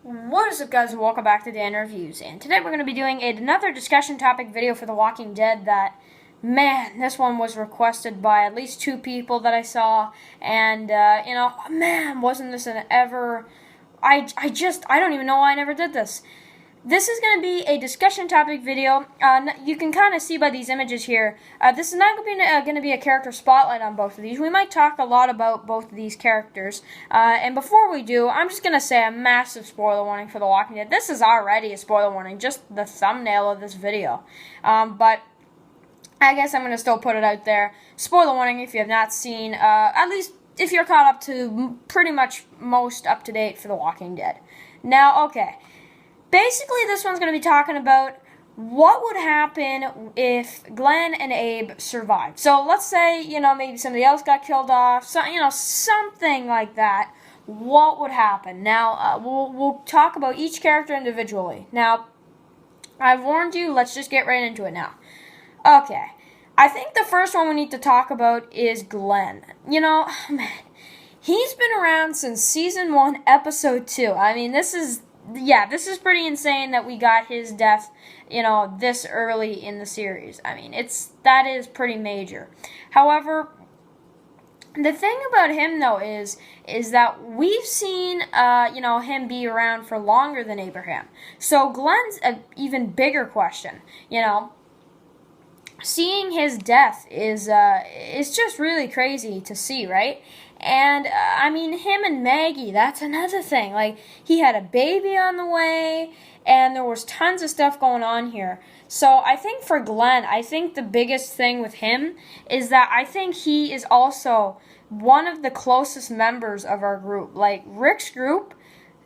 What is up, guys, and welcome back to Dan Reviews. And today we're going to be doing another discussion topic video for The Walking Dead that, man, this one was requested by at least 2 people that I saw. And, man, wasn't this an ever... I don't even know why I never did this. This is going to be a discussion topic video. You can kind of see by these images here. This is not going to be a character spotlight on both of these. We might talk a lot about both of these characters. And before we do, I'm just going to say a massive spoiler warning for The Walking Dead. This is already a spoiler warning, just the thumbnail of this video. But I guess I'm going to still put it out there. Spoiler warning if you have not seen, at least if you're caught up to pretty much most up to date for The Walking Dead. Now, okay. Basically, this one's going to be talking about what would happen if Glenn and Abe survived. So let's say, maybe somebody else got killed off, so, something like that. What would happen? Now, we'll talk about each character individually. Now, I've warned you, let's just get right into it now. Okay, I think the first one we need to talk about is Glenn. Man, he's been around since Season 1, Episode 2. I mean, this is pretty insane that we got his death, this early in the series. I mean, that is pretty major. However, the thing about him, though, is that we've seen, him be around for longer than Aberham. So Glenn's an even bigger question, Seeing his death is just really crazy to see, right? And, him and Maggie, that's another thing. Like, he had a baby on the way, and there was tons of stuff going on here. So, I think for Glenn, I think the biggest thing with him is that I think he is also one of the closest members of our group. Like, Rick's group,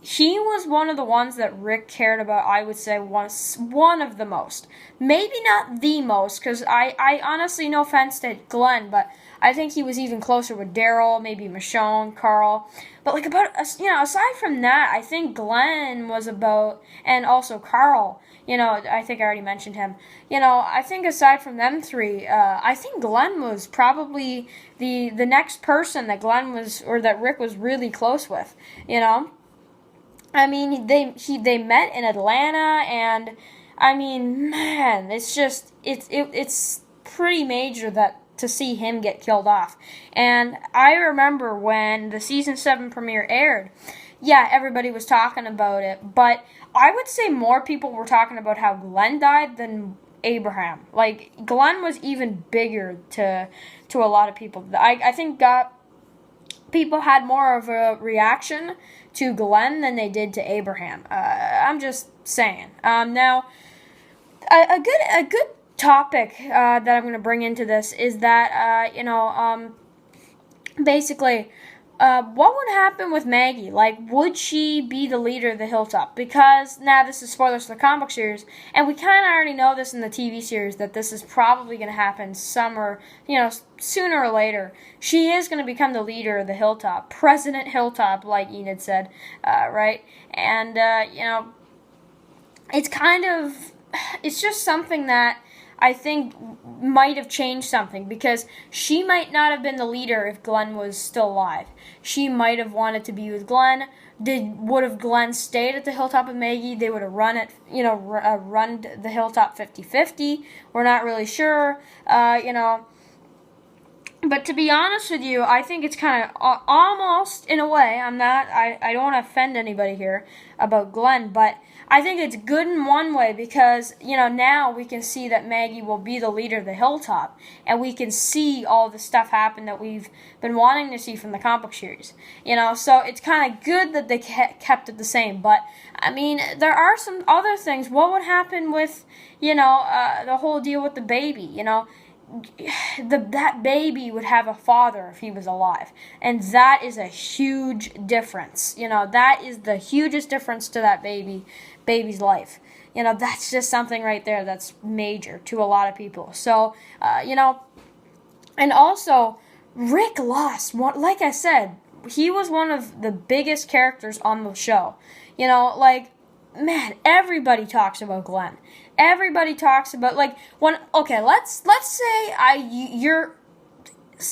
he was one of the ones that Rick cared about, I would say, one of the most. Maybe not the most, because I honestly, no offense to Glenn, but I think he was even closer with Daryl, maybe Michonne, Carl. But, aside from that, I think Glenn was about, and also Carl, I think I already mentioned him. I think aside from them 3, I think Glenn was probably the next person that Glenn was, or that Rick was really close with, I mean, they met in Atlanta, and man, it's pretty major that to see him get killed off. And I remember when the season 7 premiere aired, yeah, everybody was talking about it, but I would say more people were talking about how Glenn died than Aberham. Like, Glenn was even bigger to a lot of people. I think people had more of a reaction to Glenn than they did to Aberham. I'm just saying. Now, a good topic that I'm going to bring into this is that, basically, what would happen with Maggie? Like, would she be the leader of the Hilltop? Because, now this is spoilers for the comic book series, and we kind of already know this in the TV series, that this is probably going to happen sooner or later. She is going to become the leader of the Hilltop. President Hilltop, like Enid said, right? And, it's just something that I think might have changed something, because she might not have been the leader if Glenn was still alive. She might have wanted to be with Glenn. Would have Glenn stayed at the Hilltop with Maggie? They would have run the Hilltop 50-50. We're not really sure, But to be honest with you, I think it's kind of almost, in a way, I don't want to offend anybody here about Glenn, but I think it's good in one way because, now we can see that Maggie will be the leader of the Hilltop, and we can see all the stuff happen that we've been wanting to see from the comic book series. So it's kind of good that they kept it the same, but, there are some other things. What would happen with, the whole deal with the baby, that baby would have a father if he was alive, and that is a huge difference. That is the hugest difference to that baby's life. That's just something right there that's major to a lot of people. So, and also Rick lost. Like I said, he was one of the biggest characters on the show. Man, everybody talks about Glenn. Everybody talks about, let's say you're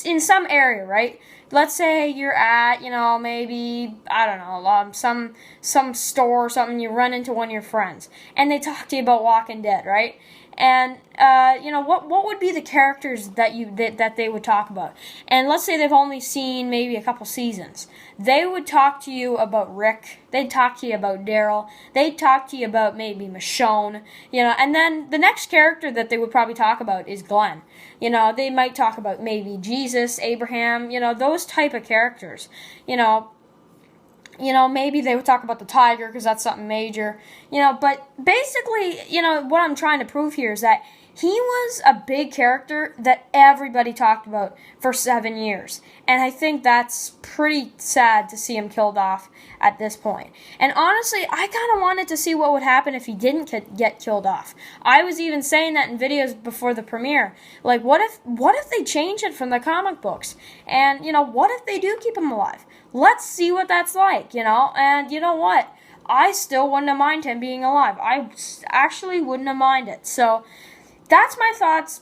in some area, right? let's say you're at, maybe, I don't know, some store or something, you run into one of your friends, and they talk to you about Walking Dead, right? And what would be the characters that they would talk about? And let's say they've only seen maybe a couple seasons. They would talk to you about Rick. They'd talk to you about Daryl. They'd talk to you about maybe Michonne. And then the next character that they would probably talk about is Glenn. They might talk about maybe Jesus, Abraham. Those type of characters. Maybe they would talk about the tiger because that's something major. But basically, what I'm trying to prove here is that he was a big character that everybody talked about for 7 years. And I think that's pretty sad to see him killed off at this point. And honestly, I kind of wanted to see what would happen if he didn't get killed off. I was even saying that in videos before the premiere. Like, what if they change it from the comic books? And, what if they do keep him alive? Let's see what that's like, And you know what? I still wouldn't have minded him being alive. I actually wouldn't have minded. So that's my thoughts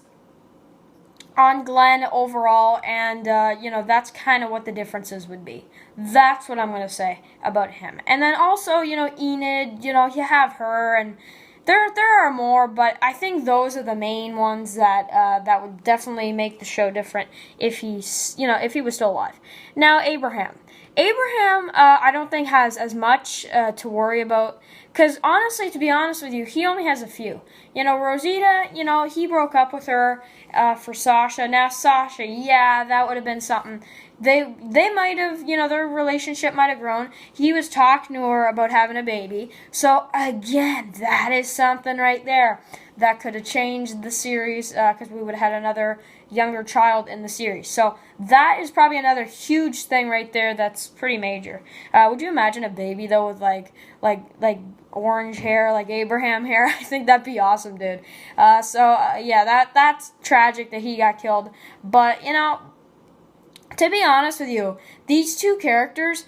on Glenn overall, and that's kind of what the differences would be. That's what I'm going to say about him. And then also, Enid, you have her, and there are more, but I think those are the main ones that would definitely make the show different if he was still alive. Now, Abraham, I don't think has as much to worry about. Because honestly, to be honest with you, he only has a few. Rosita, he broke up with her for Sasha. Now, Sasha, yeah, that would have been something. They might have, their relationship might have grown. He was talking to her about having a baby. So, again, that is something right there that could have changed the series because we would have had another younger child in the series. So, that is probably another huge thing right there that's pretty major. Would you imagine a baby, though, with, like orange hair, like Abraham hair? I think that'd be awesome, dude. Yeah, that's tragic that he got killed. But, to be honest with you, these two characters,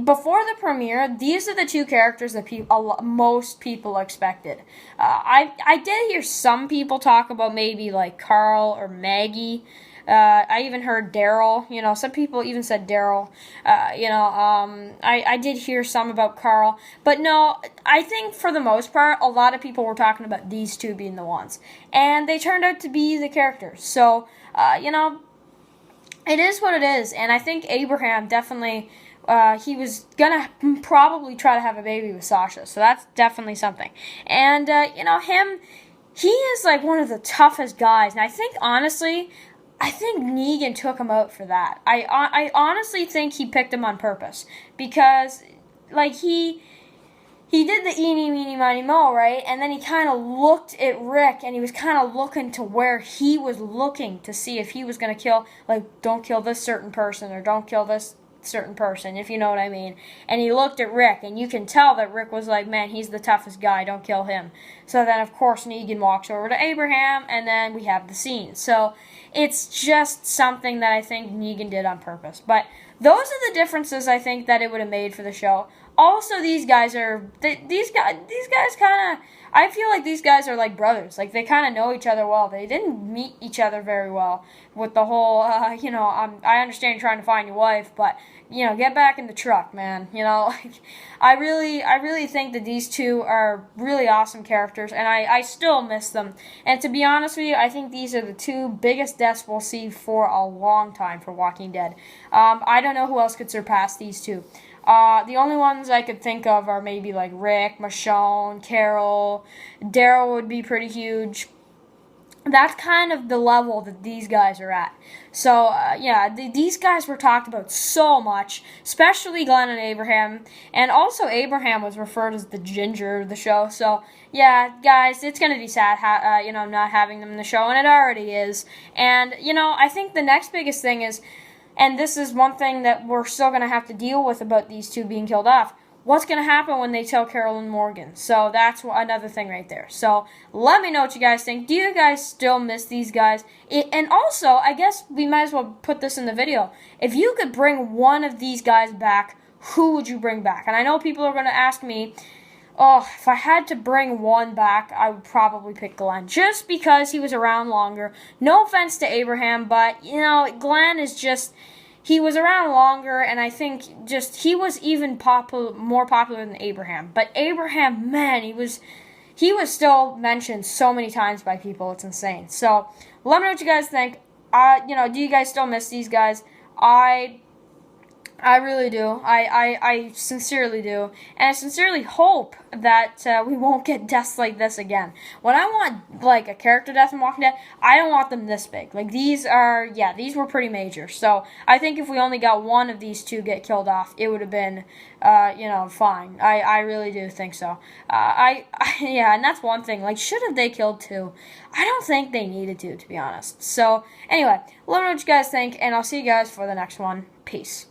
before the premiere, these are the two characters that most people expected. I did hear some people talk about maybe like Carl or Maggie. I even heard Daryl. Some people even said Daryl. I did hear some about Carl. But no, I think for the most part, a lot of people were talking about these two being the ones. And they turned out to be the characters. So, it is what it is, and I think Abraham definitely, he was going to probably try to have a baby with Sasha, so that's definitely something. And, him, he is like one of the toughest guys, and I think, honestly, Negan took him out for that. I honestly think he picked him on purpose, because, like, he did the eeny, meeny, miny, moe, right? And then he kind of looked at Rick, and he was kind of looking to where he was looking to see if he was going to kill, like, don't kill this certain person, or don't kill this certain person, if you know what I mean. And he looked at Rick, and you can tell that Rick was like, man, he's the toughest guy, don't kill him. So then, of course, Negan walks over to Abraham, and then we have the scene. So it's just something that I think Negan did on purpose. But those are the differences I think that it would have made for the show. Also, these guys kind of, I feel like these guys are like brothers. Like, they kind of know each other well. They didn't meet each other very well with the whole, I understand you're trying to find your wife, but, get back in the truck, man. I really think that these two are really awesome characters, and I still miss them. And to be honest with you, I think these are the two biggest deaths we'll see for a long time for Walking Dead. I don't know who else could surpass these two. The only ones I could think of are maybe like Rick, Michonne, Carol, Daryl would be pretty huge. That's kind of the level that these guys are at. So, these guys were talked about so much, especially Glenn and Abraham. And also Abraham was referred as the ginger of the show. So, yeah, guys, it's going to be sad, not having them in the show, and it already is. And, I think the next biggest thing is, and this is one thing that we're still going to have to deal with about these two being killed off. What's going to happen when they tell Carol and Morgan? So that's another thing right there. So let me know what you guys think. Do you guys still miss these guys? And also, I guess we might as well put this in the video. If you could bring one of these guys back, who would you bring back? And I know people are going to ask me, if I had to bring one back, I would probably pick Glenn. Just because he was around longer. No offense to Abraham, but, Glenn is just, he was around longer, and I think just he was even more popular than Aberham. But Aberham, man, he was still mentioned so many times by people. It's insane. So let me know what you guys think. Do you guys still miss these guys? I really do. I sincerely do. And I sincerely hope that we won't get deaths like this again. When I want, like, a character death in Walking Dead, I don't want them this big. Like, these were pretty major. So, I think if we only got one of these two get killed off, it would have been, fine. I really do think so. And that's one thing. Like, should have they killed two? I don't think they needed to be honest. So, anyway, let me know what you guys think, and I'll see you guys for the next one. Peace.